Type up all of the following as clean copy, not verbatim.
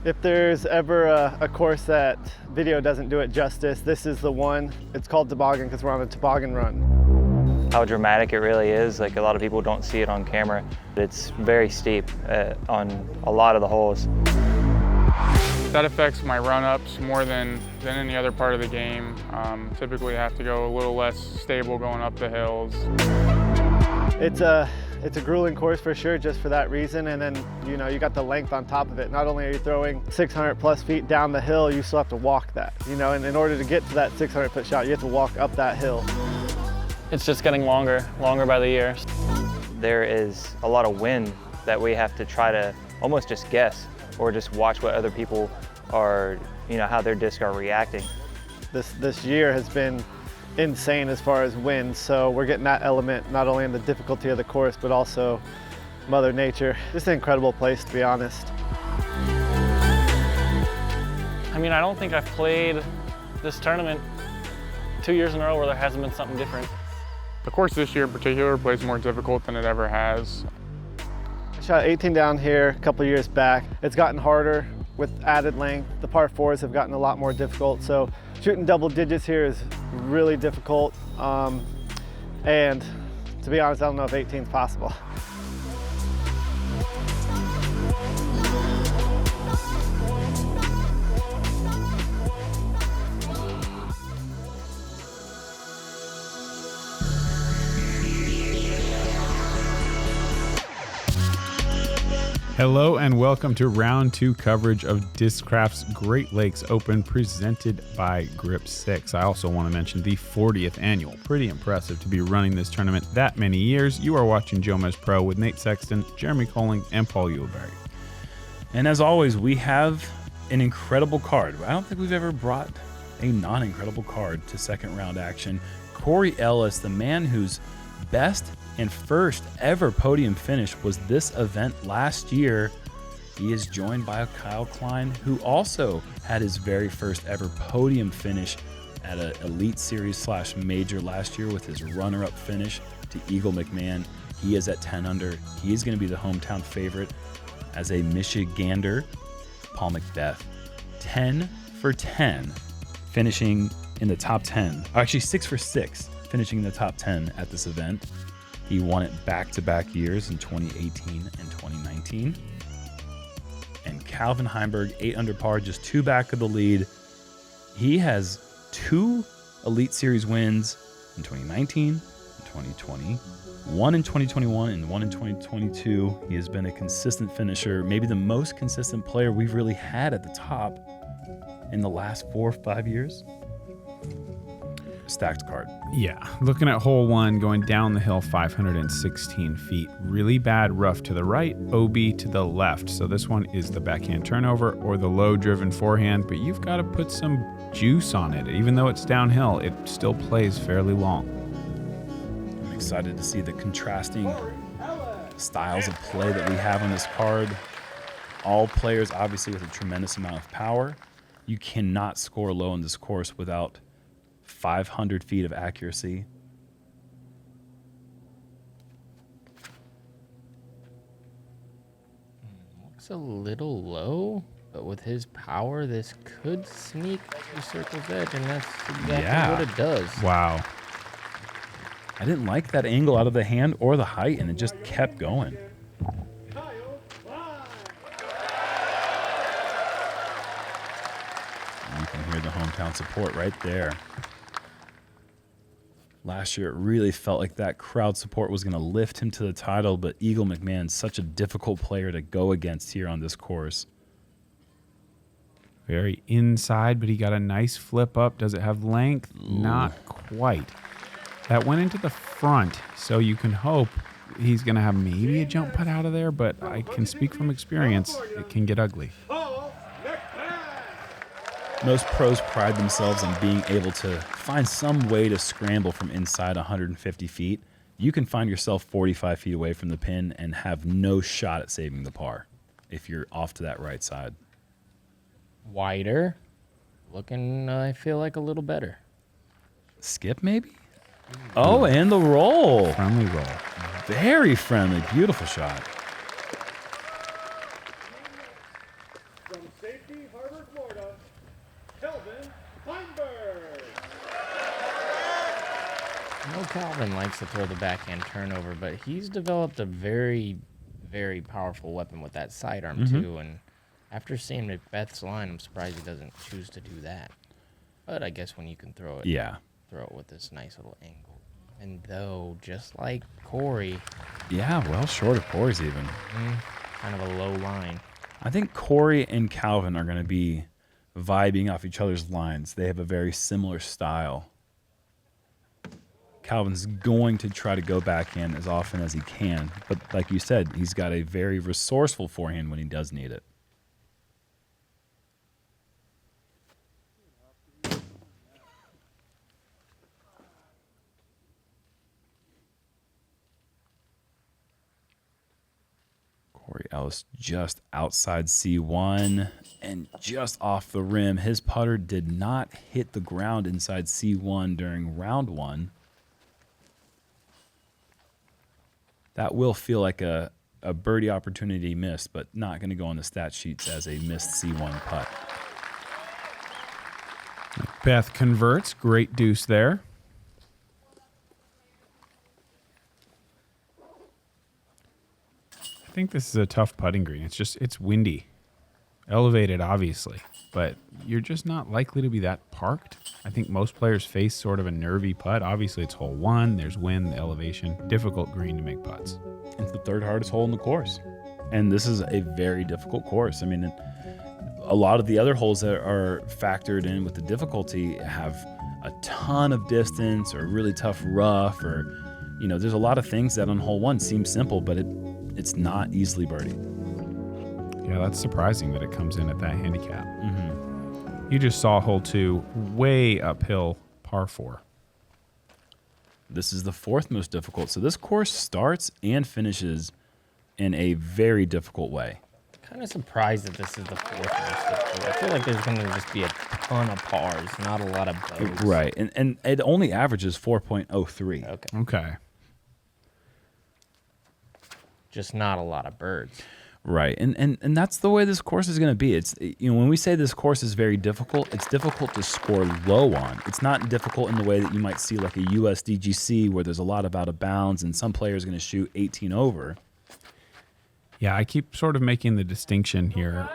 If there's ever a course that video doesn't do it justice, this is the one. It's called Toboggan because we're on a toboggan run. How dramatic it really is, like a lot of people don't see it on camera. It's very steep on a lot of the holes. That affects my run-ups more than any other part of the game. Typically I have to go a little less stable going up the hills. It's a grueling course for sure, just for that reason. And then, you know, you got the length on top of it. Not only are you throwing 600 plus feet down the hill, you still have to walk that, you know, and in order to get to that 600 foot shot, you have to walk up that hill. It's just getting longer by the year. There is a lot of wind that we have to try to almost just guess or just watch what other people are, you know, how their discs are reacting. This year has been insane as far as wind, so we're getting that element not only in the difficulty of the course, but also Mother Nature. Just an incredible place, to be honest. I mean, I don't think I've played this tournament 2 years in a row where there hasn't been something different. The course this year in particular plays more difficult than it ever has. I shot 18 down here a couple years back. It's gotten harder with added length. The par fours have gotten a lot more difficult, so shooting double digits here is really difficult. And to be honest, I don't know if 18 is possible. Hello and welcome to round 2 coverage of Discraft's Great Lakes Open presented by Grip 6. I also want to mention the 40th annual. Pretty impressive to be running this tournament that many years. You are watching JomezPro with Nate Sexton, Jeremy Koling, and Paul Ulibarri. And as always, we have an incredible card. I don't think we've ever brought a non-incredible card to second round action. Corey Ellis, the man whose best and first ever podium finish was this event last year. He is joined by Kyle Klein, who also had his very first ever podium finish at an Elite Series / Major last year with his runner-up finish to Eagle McMahon. He is at 10 under. He is going to be the hometown favorite as a Michigander. Paul McBeth, 10 for 10, finishing in the top 10. Actually, 6 for 6, finishing in the top 10 at this event. He won it back-to-back years in 2018 and 2019. And Calvin Heimburg, 8 under par, just 2 back of the lead. He has 2 Elite Series wins in 2019 and 2020, 1 in 2021 and 1 in 2022. He has been a consistent finisher, maybe the most consistent player we've really had at the top in the last 4 or 5 years. Stacked card. Yeah, looking at hole 1, going down the hill 516 feet. Really bad rough to the right, OB to the left. So this one is the backhand turnover or the low-driven forehand, but you've got to put some juice on it. Even though it's downhill, it still plays fairly long. I'm excited to see the contrasting styles of play that we have on this card. All players obviously with a tremendous amount of power. You cannot score low on this course without 500 feet of accuracy. Looks a little low, but with his power, this could sneak the circle's edge, and that's exactly what it does. Wow. I didn't like that angle out of the hand or the height, and it just kept going. You can hear the hometown support right there. Last year, it really felt like that crowd support was going to lift him to the title, but Eagle McMahon's such a difficult player to go against here on this course. Very inside, but he got a nice flip up. Does it have length? Ooh. Not quite. That went into the front, so you can hope he's going to have maybe a jump putt out of there, but I can speak from experience. It can get ugly. Most pros pride themselves on being able to find some way to scramble from inside 150 feet. You can find yourself 45 feet away from the pin and have no shot at saving the par if you're off to that right side. Wider. Looking, I feel like a little better. Skip maybe? Oh, and the roll. Friendly roll. Very friendly. Beautiful shot. I know Calvin likes to throw the backhand turnover, but he's developed a very, very powerful weapon with that sidearm too. And after seeing McBeth's line, I'm surprised he doesn't choose to do that. But I guess when you can throw it, throw it with this nice little angle. And though, just like Corey, well short of Corey's even. kind of a low line. I think Corey and Calvin are going to be vibing off each other's lines. They have a very similar style. Calvin's going to try to go backhand as often as he can, but like you said, he's got a very resourceful forehand when he does need it. Corey Ellis just outside C1 and just off the rim. His putter did not hit the ground inside C1 during round 1. That will feel like a birdie opportunity missed, but not going to go on the stat sheets as a missed C1 putt. McBeth converts. Great deuce there. I think this is a tough putting green. It's windy. Elevated, obviously, but you're just not likely to be that parked. I think most players face sort of a nervy putt. Obviously, it's hole 1. There's wind, the elevation. Difficult green to make putts. It's the 3rd hardest hole in the course. And this is a very difficult course. I mean, a lot of the other holes that are factored in with the difficulty have a ton of distance or really tough rough, or, there's a lot of things that on hole 1 seem simple, but it's not easily birdied. Yeah, that's surprising that it comes in at that handicap. You just saw hole 2, way uphill, par 4. This is the 4th most difficult. So this course starts and finishes in a very difficult way. Kind of surprised that this is the 4th most difficult. I feel like there's going to just be a ton of pars, not a lot of bogeys. Right, and it only averages 4.03. Okay. Just not a lot of birds. Right, and that's the way this course is going to be. It's when we say this course is very difficult, it's difficult to score low on. It's not difficult in the way that you might see like a USDGC where there's a lot of out of bounds and some players are going to shoot 18 over. Yeah, I keep sort of making the distinction here,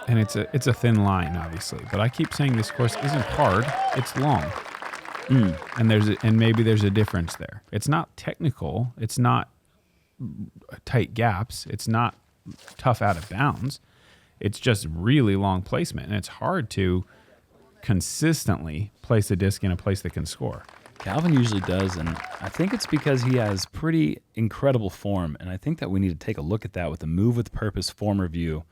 and it's a thin line, obviously. But I keep saying this course isn't hard; it's long, and maybe there's a difference there. It's not technical. It's not tight gaps. It's not tough out of bounds. It's just really long placement, and it's hard to consistently place a disc in a place that can score. Calvin usually does, and I think it's because he has pretty incredible form, and I think that we need to take a look at that with the Move with Purpose form review.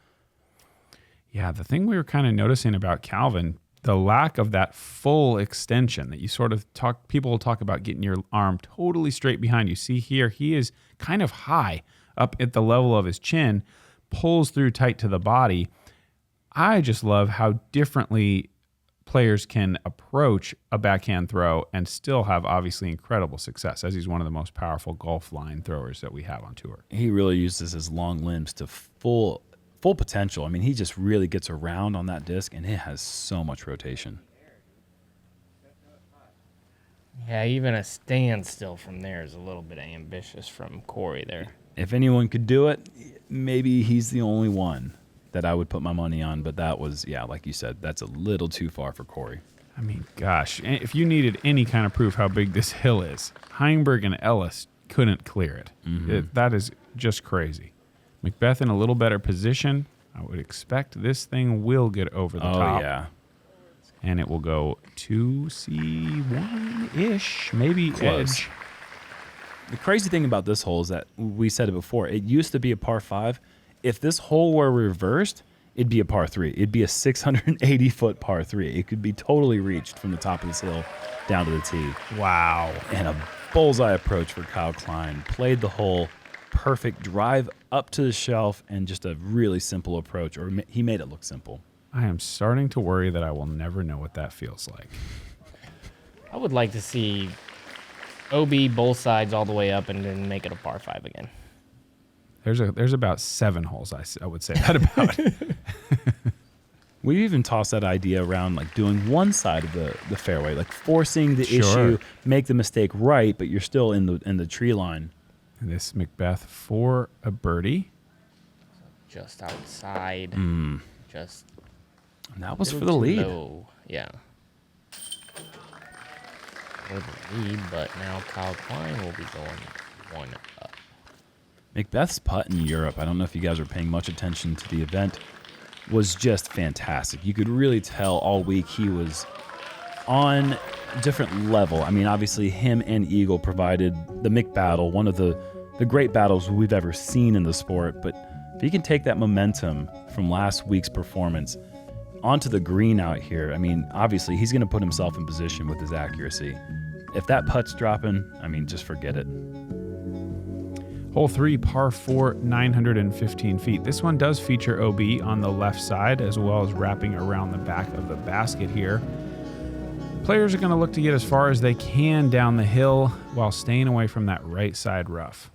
Yeah, the thing we were kind of noticing about Calvin, the lack of that full extension that you sort of people will talk about getting your arm totally straight behind you. See here, he is kind of high up at the level of his chin, pulls through tight to the body. I just love how differently players can approach a backhand throw and still have obviously incredible success, as he's one of the most powerful golf line throwers that we have on tour. He really uses his long limbs to full potential. I mean, he just really gets around on that disc, and it has so much rotation. Yeah, even a standstill from there is a little bit ambitious from Corey there. If anyone could do it, maybe he's the only one that I would put my money on, but that was, yeah, like you said, that's a little too far for Corey. I mean, gosh, if you needed any kind of proof how big this hill is, Heimburg and Ellis couldn't clear it. That is just crazy. McBeth in a little better position. I would expect this thing will get over the top. Oh, yeah. And it will go 2C1-ish, maybe Close. edge. The crazy thing about this hole is that we said it before. It used to be a par 5. If this hole were reversed, it'd be a par 3. It'd be a 680-foot par 3. It could be totally reached from the top of this hill down to the tee. Wow. And a bullseye approach for Kyle Klein. Played the hole perfect, drive up to the shelf, and just a really simple approach. Or he made it look simple. I am starting to worry that I will never know what that feels like. I would like to see OB both sides all the way up and then make it a par 5 again. There's about 7 holes I would say that about. We've even tossed that idea around, like doing one side of the fairway, like forcing the Sure. issue, make the mistake right, but you're still in the tree line. This McBeth for a birdie. Just outside. Just. And that was little for the too lead. low. Yeah. For the lead, but now Kyle Klein will be going one up. McBeth's putt in Europe, I don't know if you guys were paying much attention to the event, was just fantastic. You could really tell all week he was on a different level. I mean, obviously him and Eagle provided the Mick battle, one of the great battles we've ever seen in the sport. But if he can take that momentum from last week's performance onto the green out here, I mean, obviously he's going to put himself in position with his accuracy. If that putt's dropping, I mean, just forget it. Hole 3, par 4, 915 feet. This one does feature OB on the left side as well as wrapping around the back of the basket here. Players are going to look to get as far as they can down the hill while staying away from that right side rough.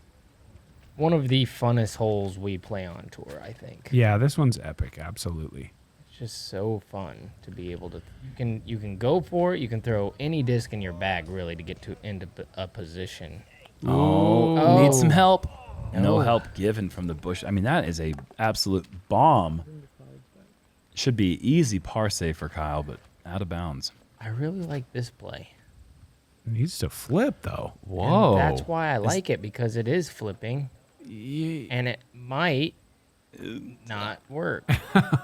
One of the funnest holes we play on tour, I think. Yeah, this one's epic, absolutely. It's just so fun to be able to. You can go for it. You can throw any disc in your bag really to get into a position. Oh, need some help. No. No help given from the bush. I mean, that is a absolute bomb. Should be easy par save for Kyle, but out of bounds. I really like this play. Needs to flip, though. Whoa. And that's why I like it, because it is flipping. And it might not work.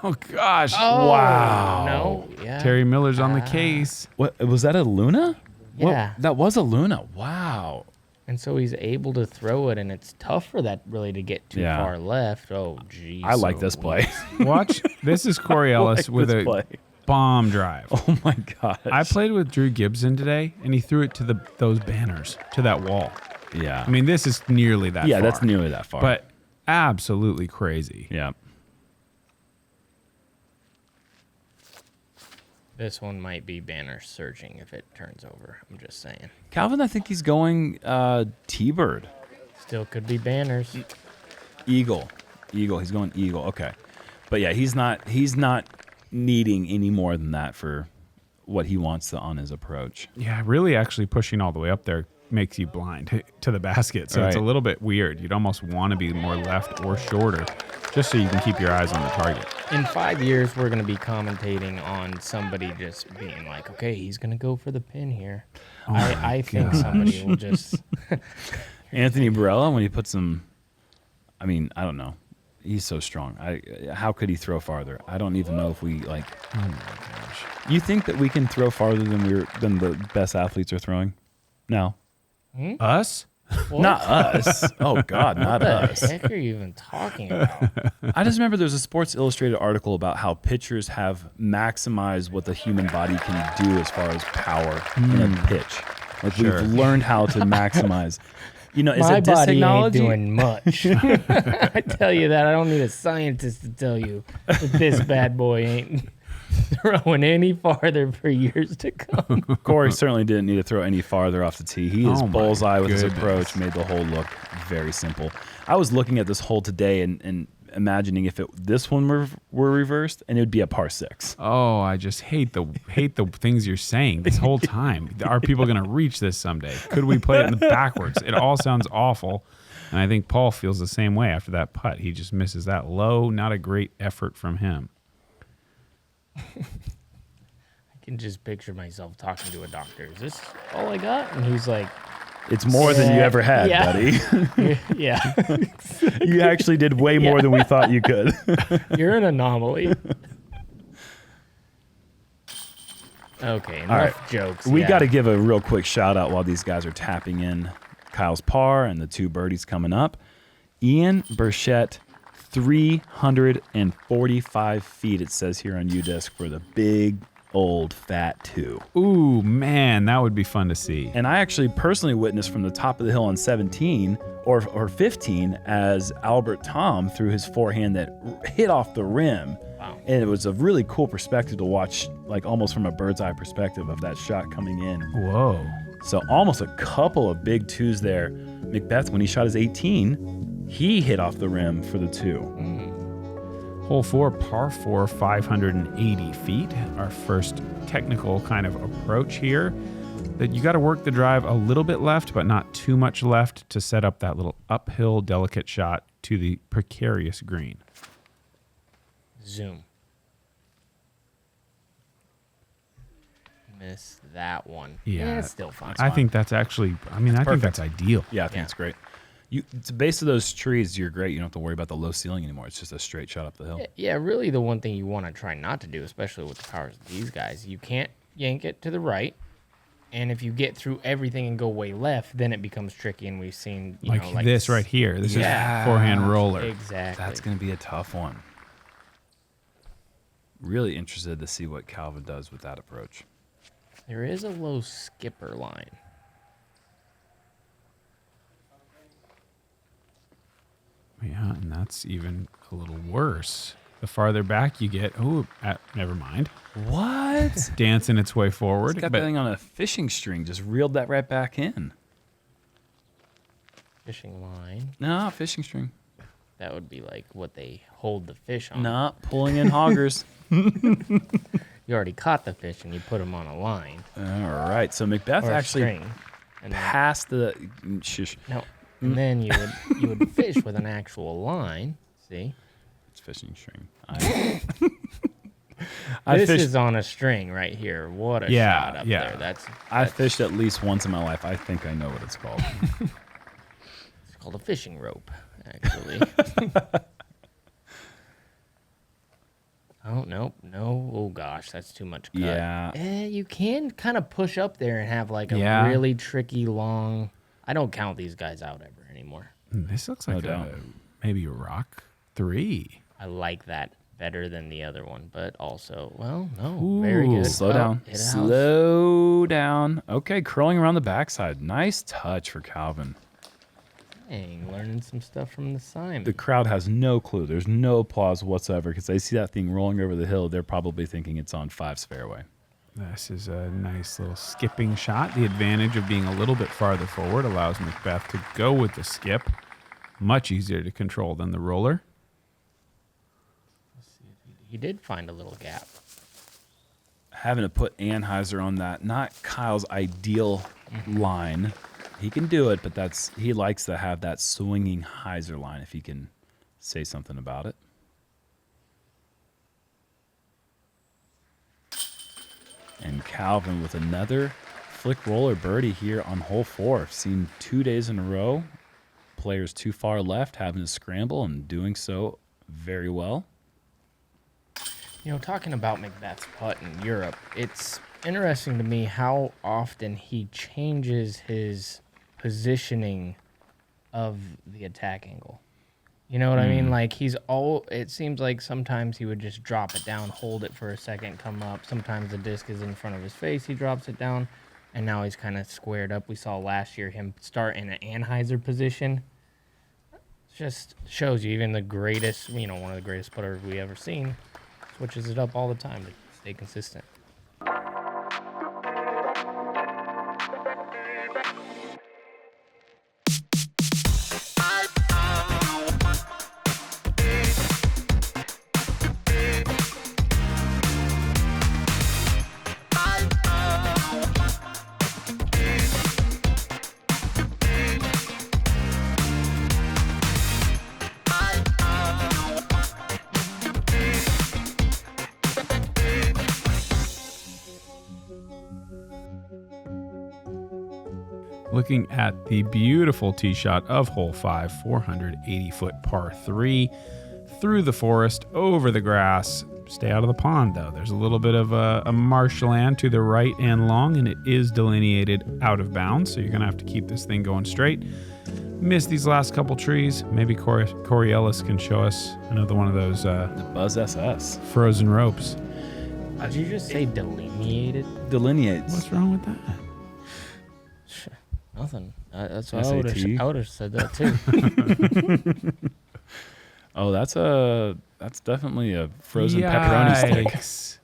Oh, gosh. Oh, Wow. No. Yeah. Terry Miller's on the case. What was that, a Luna? Yeah. What, that was a Luna. Wow. And so he's able to throw it, and it's tough for that really to get too Yeah. far left. Oh, geez. I like this play. Watch. This is Corey Ellis like with this a play. bomb drive. Oh my gosh. I played with Drew Gibson today, and he threw it to those banners, to that wall. Yeah. I mean, this is nearly that yeah, far. that's nearly that far. But absolutely crazy. yeah. This one might be banner searching if it turns over. I'm just saying. Calvin, I think he's going T-Bird. Still could be banners. Eagle. He's going Eagle. Okay. But yeah, he's not needing any more than that for what he wants on his approach. Yeah, really actually pushing all the way up there makes you blind to the basket. So it's a Right. little bit weird. You'd almost want to be more left or shorter just so you can keep your eyes on the target. In 5 years, we're going to be commentating on somebody just being like, okay, he's going to go for the pin here. I think somebody will just... Anthony Barella, when he puts some, I mean, I don't know. He's so strong. How could he throw farther? I don't even know if we like. Oh my gosh! You think that we can throw farther than the best athletes are throwing? No. Us? What? Not us. Oh God, not us. What the heck are you even talking about? I just remember there's a Sports Illustrated article about how pitchers have maximized what the human body can do as far as power in a pitch. Like Sure. we've learned how to maximize. You know, is My it disc body ain't technology? doing much. I tell you that. I don't need a scientist to tell you that this bad boy ain't throwing any farther for years to come. Corey certainly didn't need to throw any farther off the tee. He is Oh my bullseye with his goodness. approach, made the hole look very simple. I was looking at this hole today and imagining if this one were reversed, and it would be a par 6. Oh, I just hate the things you're saying this whole time. Are people going to reach this someday? Could we play it in the backwards? It all sounds awful. And I think Paul feels the same way after that putt. He just misses that low. Not a great effort from him. I can just picture myself talking to a doctor. Is this all I got? And he's like, It's more than you ever had, Yeah. buddy. yeah, You actually did way more than we thought you could. you're an anomaly. Okay, enough right. jokes. We yeah. got to give a real quick shout out while these guys are tapping in Kyle's par and the 2 birdies coming up. Ian Burchett, 345 feet, it says here on UDISC, for the big old fat 2. Ooh, man, that would be fun to see. And I actually personally witnessed from the top of the hill on 17 or 15 as Albert Tom threw his forehand that hit off the rim. Wow. And it was a really cool perspective to watch, like almost from a bird's eye perspective of that shot coming in. Whoa. So almost a couple of big 2s there. McBeth, when he shot his 18, he hit off the rim for the 2. Hole 4, par 4, 580 feet. Our first technical kind of approach here. That you got to work the drive a little bit left, but not too much left to set up that little uphill delicate shot to the precarious green. Zoom. Missed that one. Yeah, it's still fine. I think that's actually, I mean, I think that's ideal. Yeah, I think it's great. It's the base of those trees, you're great. You don't have to worry about the low ceiling anymore. It's just a straight shot up the hill. Yeah, really the one thing you want to try not to do, especially with the powers of these guys, you can't yank it to the right. And if you get through everything and go way left, then it becomes tricky. And we've seen, you know, like this right here. This is forehand roller. Exactly. That's going to be a tough one. Really interested to see what Calvin does with that approach. There is a low skipper line. Yeah, and that's even a little worse. The farther back you get, never mind. What? It's dancing its way forward. It's got that thing on a fishing string. Just reeled that right back in. Fishing line. No, fishing string. That would be like what they hold the fish on. Not pulling in hoggers. You already caught the fish and you put them on a line. All right. So McBeth Or a actually string. And then, passed the... Shush. no, and then you would fish with an actual line. See? It's fishing string. This is on a string right here. What a shot up there. That's I fished at least once in my life. I think I know what it's called. It's called a fishing rope, actually. Oh, nope. No. Oh, gosh. That's too much cut. Yeah. You can kind of push up there and have like a really tricky long... I don't count these guys out ever anymore. This looks like maybe a rock 3. I like that better than the other one, but also, well, no, very good. Slow down. Slow down. Okay, curling around the backside. Nice touch for Calvin. Dang, learning some stuff from the Simon. The crowd has no clue. There's no applause whatsoever because they see that thing rolling over the hill. They're probably thinking it's on 5's fairway. This is a nice little skipping shot. The advantage of being a little bit farther forward allows McBeth to go with the skip. Much easier to control than the roller. Let's see if he did find a little gap. Having to put Anheuser on that, not Kyle's ideal line. He can do it, but he likes to have that swinging hyzer line if he can say something about it. And Calvin with another flick roller birdie here on hole 4. Seen 2 days in a row. Players too far left having to scramble and doing so very well. You know, talking about McBeth's putt in Europe, it's interesting to me how often he changes his positioning of the attack angle. You know what I mean? Like it seems like sometimes he would just drop it down, hold it for a second, come up. Sometimes the disc is in front of his face, he drops it down, and now he's kind of squared up. We saw last year him start in an Anheuser position. Just shows you even the greatest, one of the greatest putters we ever seen, switches it up all the time to stay consistent. Looking at the beautiful tee shot of hole 5, 480-foot par 3, through the forest, over the grass. Stay out of the pond, though. There's a little bit of a marshland to the right and long, and it is delineated out of bounds, so you're going to have to keep this thing going straight. Missed these last couple trees. Maybe Corey Ellis can show us another one of those The Buzz SS. frozen ropes. Did you just say delineated? Delineates. What's wrong with that? Nothing. That's what SAT. I would have said that too. Oh, that's definitely a frozen pepperoni stick. Yikes.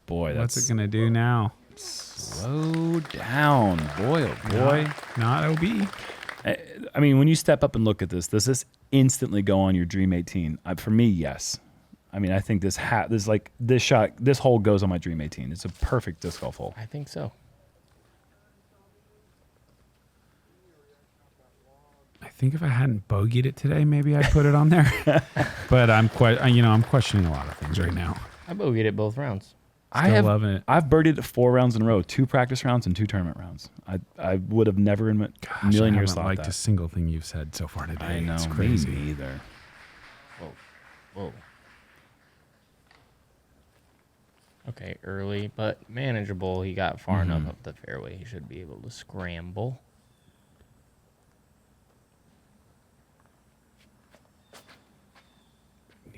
Boy, What's it gonna do now? slow down. Boy, oh boy. Not OB. I mean, when you step up and look at this, does this instantly go on your Dream 18? For me, yes. I mean, I think this hole goes on my Dream 18. It's a perfect disc golf hole. I think so. I think if I hadn't bogeyed it today, maybe I'd put it on there. But I'm questioning a lot of things right now. I bogeyed it both rounds. Still loving it. I've birdied it 4 rounds in a row, 2 practice rounds and 2 tournament rounds. I would have never in a million years thought liked that. a single thing you've said so far today. I know, It's crazy. me either. Whoa. Okay, early, but manageable. He got far enough up the fairway. He should be able to scramble.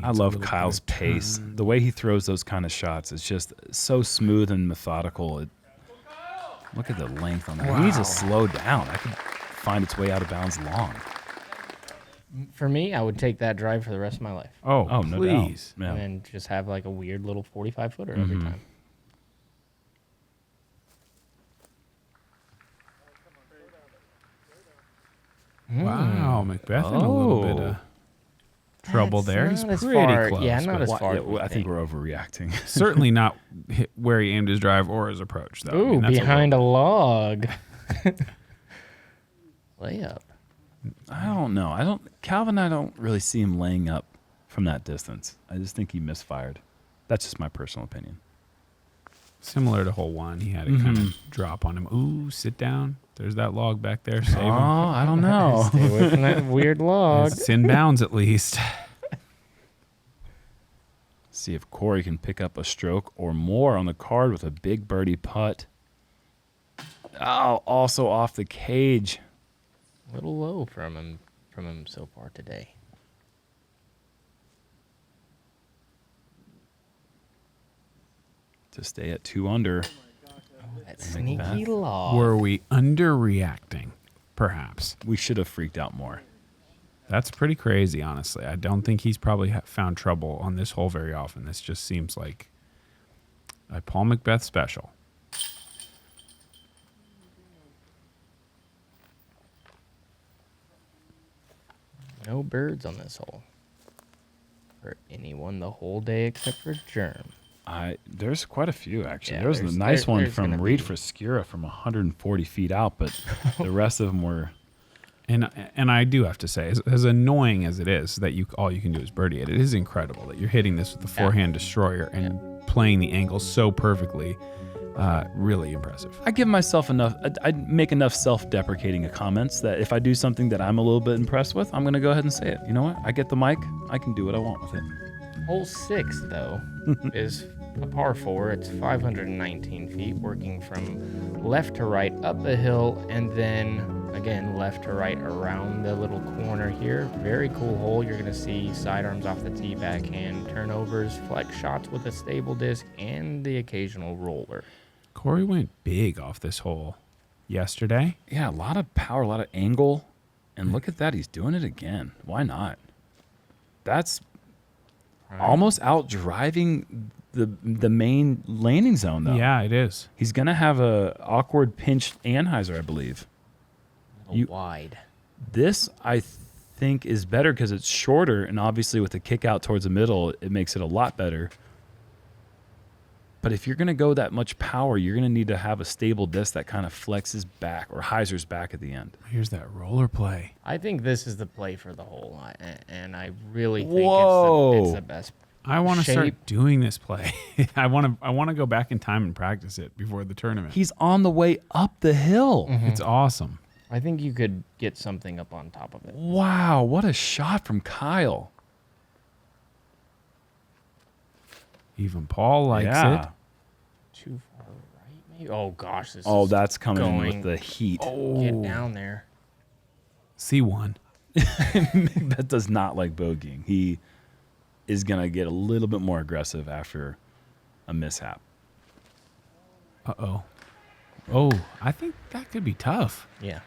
I love Kyle's pace. The way he throws those kind of shots is just so smooth and methodical. Look at the length on that. He needs to slow down. I could find its way out of bounds long. For me, I would take that drive for the rest of my life. Oh, no please. doubt. Yeah. And then just have like a weird little 45-footer every time. Wow, McBeth in a little bit of trouble there. He's not as pretty far- close. yeah, not but as far. Yeah, well, I think we're overreacting. certainly not where he aimed his drive or his approach, though. Ooh, that's behind a log. Layup. I don't know. Calvin, I don't really see him laying up from that distance. I just think he misfired. That's just my personal opinion. similar to hole 1. He had it kind of drop on him. Ooh, sit down. There's that log back there. Save him. I don't know. Stay away from that weird log. It's in bounds at least. See if Corey can pick up a stroke or more on the card with a big birdie putt. Oh, also off the cage. A little low from him so far today. To stay at 2 under. That sneaky log. Were we underreacting? Perhaps. We should have freaked out more. That's pretty crazy, honestly. I don't think he's probably found trouble on this hole very often. This just seems like a Paul McBeth special. No birds on this hole. For anyone the whole day except for Jerm. There's quite a few, actually. Yeah, there was a nice one there's from gonna Reed be. Friscura from 140 feet out, but the rest of them were... And I do have to say, as annoying as it is that all you can do is birdie it, it is incredible that you're hitting this with the forehand destroyer and playing the angle so perfectly. Really impressive. I give myself enough, I make enough self-deprecating comments that if I do something that I'm a little bit impressed with, I'm going to go ahead and say it. You know what? I get the mic. I can do what I want with it. Hole 6, though, is a par 4. It's 519 feet, working from left to right up the hill, and then again left to right around the little corner here. Very cool hole. You're going to see sidearms off the tee, backhand turnovers, flex shots with a stable disc, and the occasional roller. Corey went big off this hole yesterday. Yeah, a lot of power, a lot of angle. And look at that. He's doing it again. Why not? That's almost out driving the main landing zone, though. Yeah, it is. He's going to have a awkward pinched Anheuser, I believe. A little wide. This, I think, is better because it's shorter, and obviously with the kick out towards the middle, it makes it a lot better. But if you're going to go that much power, you're going to need to have a stable disc that kind of flexes back or hyzers back at the end. Here's that roller play. I think this is the play for the hole, and I really think it's the best. I want to shape. start doing this play. I want to go back in time and practice it before the tournament. He's on the way up the hill. It's awesome. I think you could get something up on top of it. Wow, what a shot from Kyle. Even Paul likes it. Too far right, maybe? Oh, gosh. This Oh, is that's coming in going. with the heat. Get down there. C1. That does not like bogeying. He is going to get a little bit more aggressive after a mishap. Uh-oh. Oh, I think that could be tough. Yeah.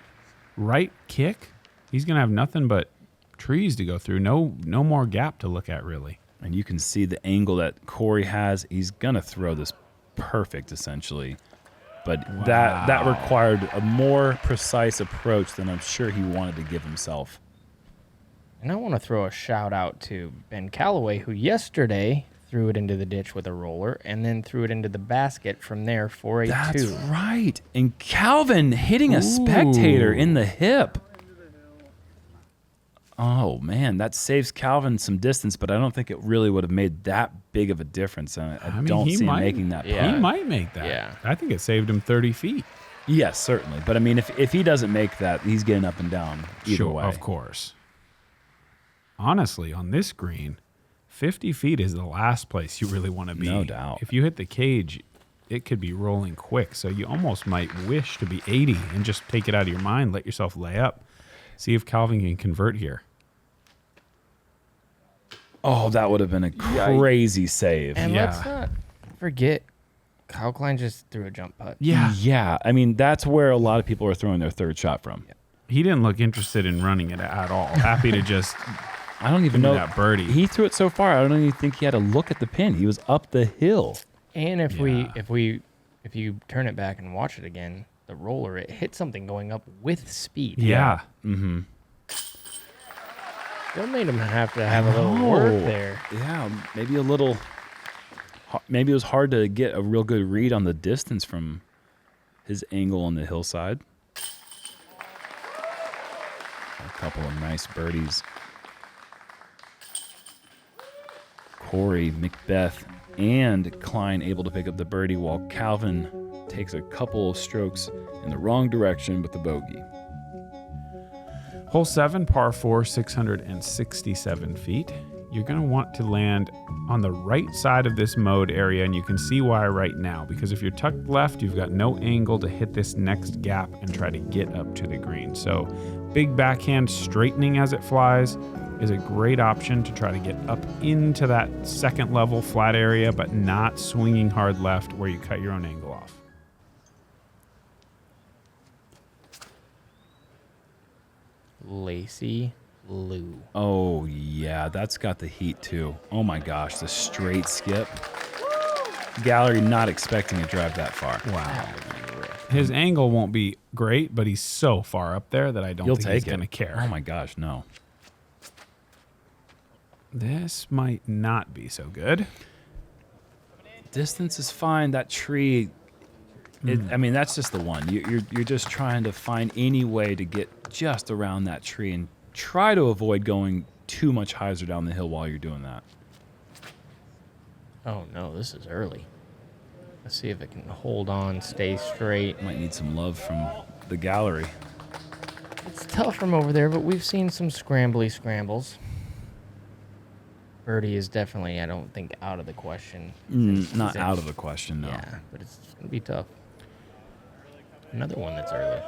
Right kick. He's going to have nothing but trees to go through. No more gap to look at, really. And you can see the angle that Corey has. He's going to throw this perfect, essentially. But that required a more precise approach than I'm sure he wanted to give himself. And I want to throw a shout out to Ben Calloway, who yesterday threw it into the ditch with a roller and then threw it into the basket from there for a 2. That's right. And Calvin hitting a spectator in the hip. Oh, man, that saves Calvin some distance, but I don't think it really would have made that big of a difference. I mean, don't see him making that putt. He might make that. Yeah. I think it saved him 30 feet. Yes, certainly. But, I mean, if he doesn't make that, he's getting up and down either way. Of course. Honestly, on this green, 50 feet is the last place you really want to be. No doubt. If you hit the cage, it could be rolling quick. So you almost might wish to be 80 and just take it out of your mind, let yourself lay up. See if Calvin can convert here. Oh, that would have been a crazy save. And Yeah. let's not forget, Kyle Klein just threw a jump putt. Yeah. I mean, that's where a lot of people are throwing their third shot from. He didn't look interested in running it at all. Happy to just I don't even give me know that birdie. He threw it so far. I don't even think he had to look at the pin. He was up the hill. And if you turn it back and watch it again, the roller, it hit something going up with speed. Yeah. Mm-hmm. Still made him have to have a little work there. Yeah, maybe a little. Maybe it was hard to get a real good read on the distance from his angle on the hillside. A couple of nice birdies. Corey, McBeth, and Klein able to pick up the birdie while Calvin takes a couple of strokes in the wrong direction with the bogey. Hole 7, par 4, 667 feet. You're going to want to land on the right side of this mode area, and you can see why right now, because if you're tucked left, you've got no angle to hit this next gap and try to get up to the green. So big backhand straightening as it flies is a great option to try to get up into that second level flat area, but not swinging hard left where you cut your own angle off. Lacey Lou. Oh, yeah, that's got the heat, too. Oh, my gosh, the straight skip. Gallery not expecting to drive that far. Wow. His angle won't be great, but he's so far up there that I don't think he's going to care. Oh, my gosh, no. This might not be so good. Distance is fine. That tree, I mean, that's just the one. You're just trying to find any way to get just around that tree and try to avoid going too much hyzer down the hill while you're doing that. Oh no, this is early. Let's see if it can hold on, stay straight. Might need some love from the gallery. It's tough from over there, but we've seen some scrambly scrambles. Birdie is definitely, I don't think, out of the question. Not out of the question, no. Yeah, but it's going to be tough. Another one that's early.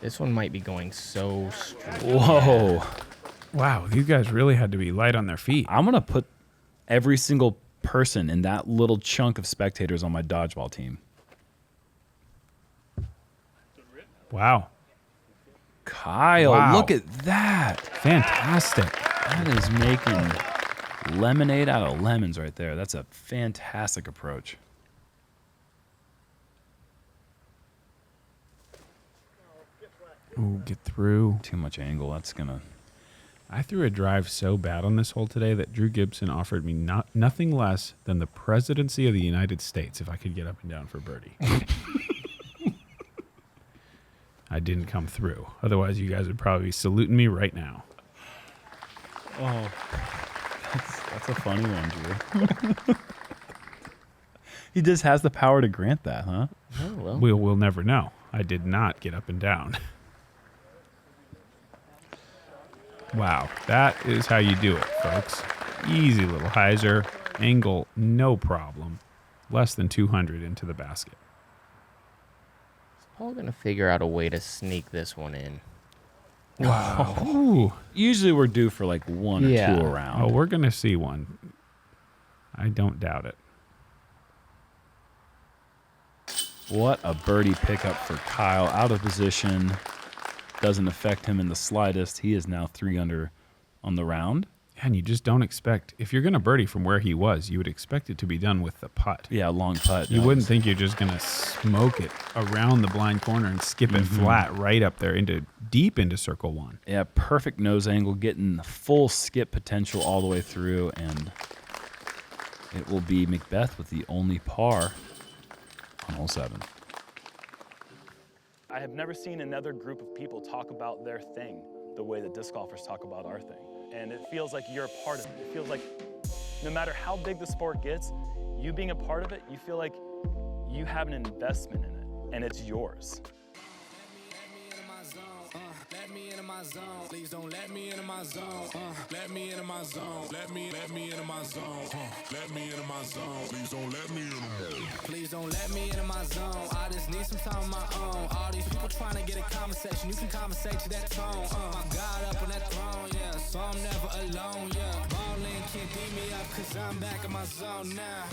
This one might be going so straight. Whoa. Wow, these guys really had to be light on their feet. I'm going to put every single person in that little chunk of spectators on my dodgeball team. Wow. Kyle, Wow. look at that. Fantastic. That is making lemonade out of lemons right there. That's a fantastic approach. Ooh, get through. Too much angle. That's going to... I threw a drive so bad on this hole today that Drew Gibson offered me nothing less than the presidency of the United States if I could get up and down for birdie. I didn't come through. Otherwise, you guys would probably be saluting me right now. Oh, that's a funny one, Drew. He just has the power to grant that, huh? Oh, well. We'll never know. I did not get up and down. Wow, that is how you do it, folks. Easy little hyzer, angle, no problem. Less than 200 into the basket. Paul going to figure out a way to sneak this one in. Wow. Ooh. Usually we're due for like one or two around. Oh, we're going to see one. I don't doubt it. What a birdie pickup for Kyle. Out of position. Doesn't affect him in the slightest. He is now 3 under on the round. And you just don't expect, if you're going to birdie from where he was, you would expect it to be done with the putt. Yeah, long putt. You wouldn't think you're just going to smoke it around the blind corner and skip it flat right up there deep into circle one. Yeah, perfect nose angle, getting the full skip potential all the way through, and it will be McBeth with the only par on hole 7. I have never seen another group of people talk about their thing the way that disc golfers talk about our thing. And it feels like you're a part of it. It feels like no matter how big the sport gets, you being a part of it, you feel like you have an investment in it, and it's yours. Let me into my zone. Please don't let me into my zone. Let me into my zone. Let me into my zone. Let me into my zone. Please don't let me into my zone. Please don't let me into my zone. I just need some time of my own. All these people trying to get a conversation. You can conversate to that tone. God up on that throne, yeah. So I'm never alone, yeah. Ballin' can't beat me up, cause I'm back in my zone now.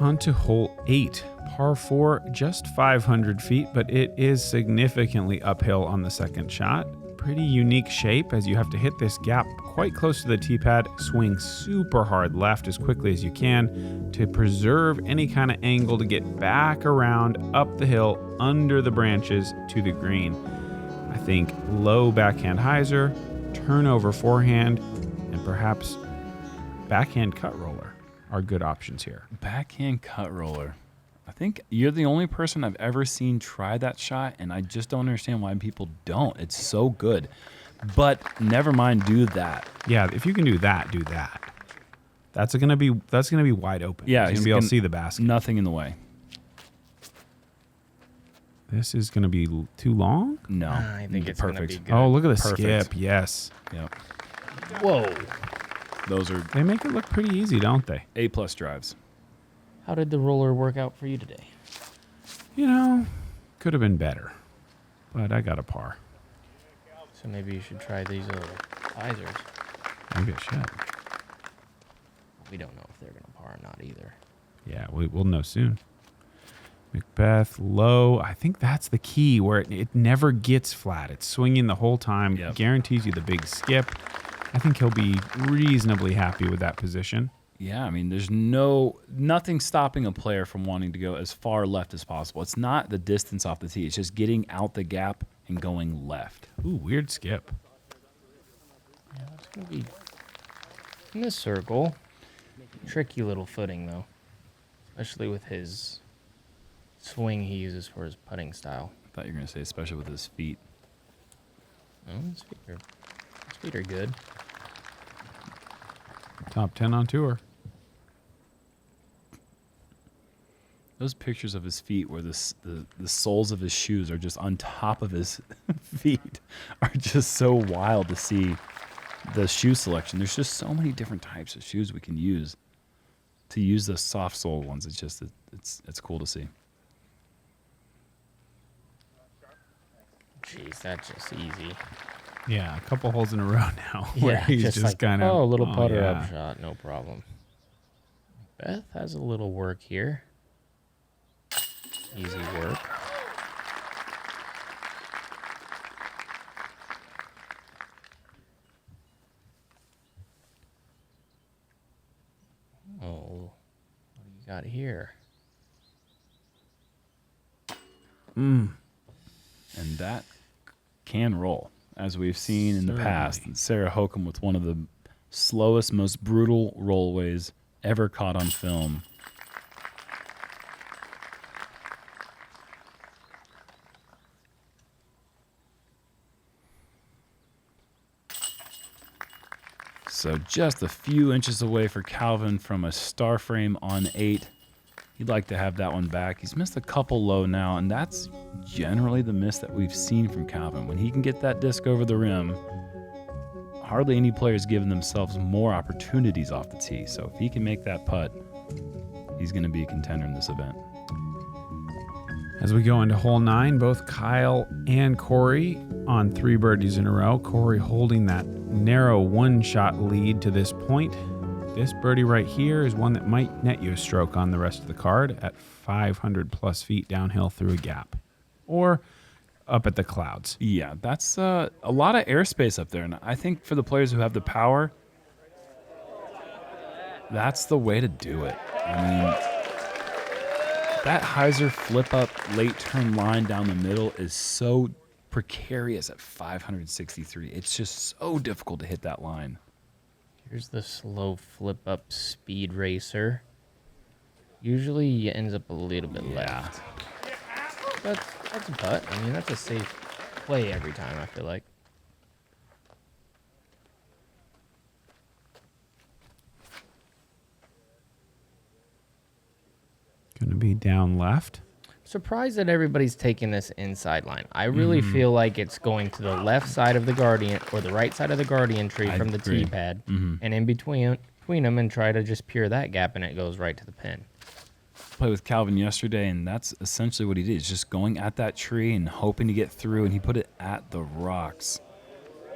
On to hole 8, par 4, just 500 feet, but it is significantly uphill on the second shot. Pretty unique shape as you have to hit this gap quite close to the tee pad, swing super hard left as quickly as you can to preserve any kind of angle to get back around up the hill under the branches to the green. I think low backhand hyzer, turnover forehand, and perhaps backhand cut roller are good options here. Backhand cut roller. I think you're the only person I've ever seen try that shot, and I just don't understand why people don't. It's so good. But never mind, do that. Yeah, if you can do that, do that. That's gonna be wide open. Yeah, he's gonna be able to see the basket. Nothing in the way. This is gonna be too long. No, I think it's perfect. gonna be good. Oh, look at the Perfect. skip. Yes. Yep. Whoa. Those are They make it look pretty easy, don't they? A+ drives. How did the roller work out for you today? You know, could have been better, but I got a par. So maybe you should try these little hyzers. Maybe I should. We don't know if they're going to par or not either. Yeah, we'll know soon. McBeth, low. I think that's the key where it never gets flat. It's swinging the whole time. Yep. Guarantees you the big skip. I think he'll be reasonably happy with that position. Yeah, I mean, there's nothing stopping a player from wanting to go as far left as possible. It's not the distance off the tee. It's just getting out the gap and going left. Ooh, weird skip. Yeah, it's going to be in the circle. Tricky little footing, though. Especially with his swing he uses for his putting style. I thought you were going to say especially with his feet. Oh, his feet are good. Top 10 on tour. Those pictures of his feet where the soles of his shoes are just on top of his feet are just so wild to see. The shoe selection. There's just so many different types of shoes we can use. To use the soft sole ones, it's just it's cool to see. Jeez, that's just easy. Yeah, a couple holes in a row now where Yeah, he's just just like, kind of... oh, a little putter yeah. up shot, no problem. Beth has a little work here. Easy work. Oh, what do you got here? And that can roll, as we've seen in the past. Sarah Hokum with one of the slowest, most brutal rollaways ever caught on film. So just a few inches away for Calvin from a star frame on 8. He'd like to have that one back. He's missed a couple low now, and that's generally the miss that we've seen from Calvin. When he can get that disc over the rim, hardly any player's given themselves more opportunities off the tee. So if he can make that putt, he's going to be a contender in this event. As we go into hole 9, both Kyle and Corey on 3 birdies in a row. Corey holding that narrow one-shot lead to this point. This birdie right here is one that might net you a stroke on the rest of the card at 500 plus feet downhill through a gap. Or up at the clouds. Yeah, that's a lot of airspace up there. And I think for the players who have the power, that's the way to do it. I mean, that hyzer flip-up late turn line down the middle is so precarious at 563. It's just so difficult to hit that line. Here's the slow flip-up speed racer. Usually he ends up a little bit left. That's a putt. I mean, that's a safe play every time, I feel like. Going to be down left. Surprised that everybody's taking this inside line. I really feel like it's going to the left side of the Guardian or the right side of the Guardian tree from the tee pad and in between them and try to just pure that gap and it goes right to the pin. Played with Calvin yesterday, and that's essentially what he did. He's just going at that tree and hoping to get through, and he put it at the rocks.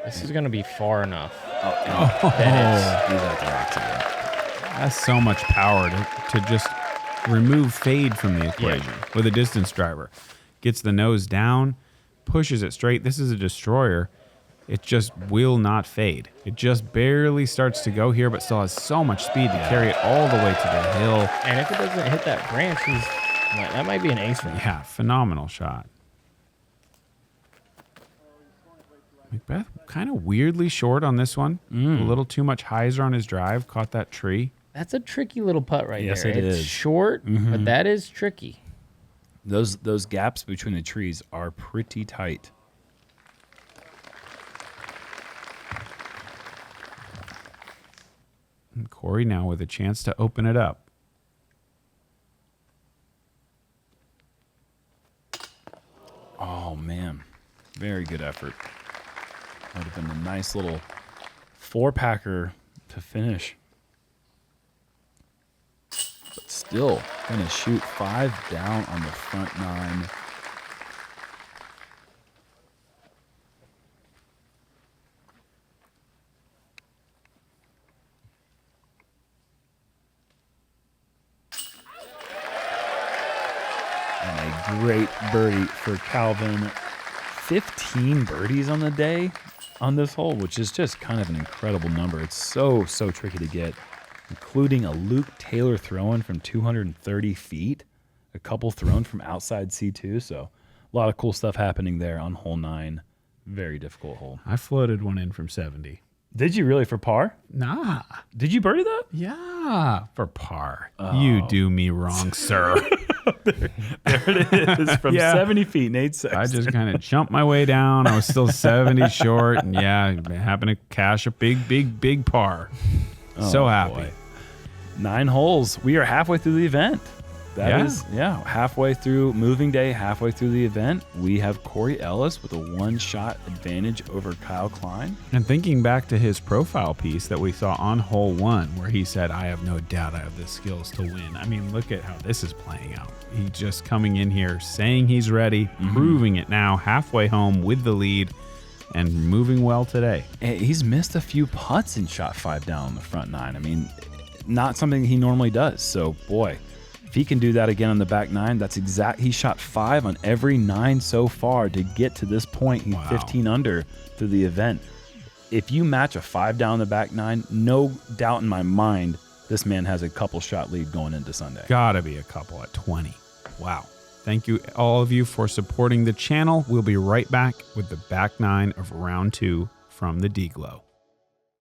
This is going to be far enough. That is. He's at the rocks again. That's so much power to just remove fade from the equation with a distance driver. Gets the nose down, pushes it straight. This is a destroyer. It just will not fade. It just barely starts to go here, but still has so much speed to carry it all the way to the hill. And if it doesn't hit that branch, that might be an ace for him. Yeah, phenomenal shot. McBeth kind of weirdly short on this one. A little too much hyzer on his drive. Caught that tree. That's a tricky little putt right there. Yes, it is. It's short, but that is tricky. Those gaps between the trees are pretty tight. And Corey now with a chance to open it up. Oh, man. Very good effort. Would have been a nice little four-packer to finish. But still, going to shoot 5 down on the front 9. Great birdie for Calvin. 15 birdies on the day on this hole, which is just kind of an incredible number. It's so tricky to get, including a Luke Taylor throw-in from 230 feet, a couple thrown from outside C2. So a lot of cool stuff happening there on hole 9. Very difficult hole. I floated one in from 70. Did you really for par? Nah. Did you birdie that? Yeah, for par. Oh. You do me wrong, sir. There it is from 70 feet, Nate Sexton. I just kind of jumped my way down. I was still 70 short, and happened to cash a big par. So happy. Boy. 9 holes. We are halfway through the event. That is halfway through moving day, halfway through the event. We have Corey Ellis with a 1-shot advantage over Kyle Klein. And thinking back to his profile piece that we saw on hole 1, where he said, I have no doubt I have the skills to win. I mean, look at how this is playing out. He's just coming in here, saying he's ready, proving it now, halfway home with the lead, and moving well today. He's missed a few putts and shot 5 down on the front 9. I mean, not something he normally does. So, boy, if he can do that again on the back 9, that's exact. He shot 5 on every 9 so far to get to this point. He's 15 under through the event. If you match a 5 down on the back 9, no doubt in my mind, this man has a couple shot lead going into Sunday. Gotta be a couple at 20. Wow. Thank you, all of you, for supporting the channel. We'll be right back with the back 9 of round 2 from the D-Glow.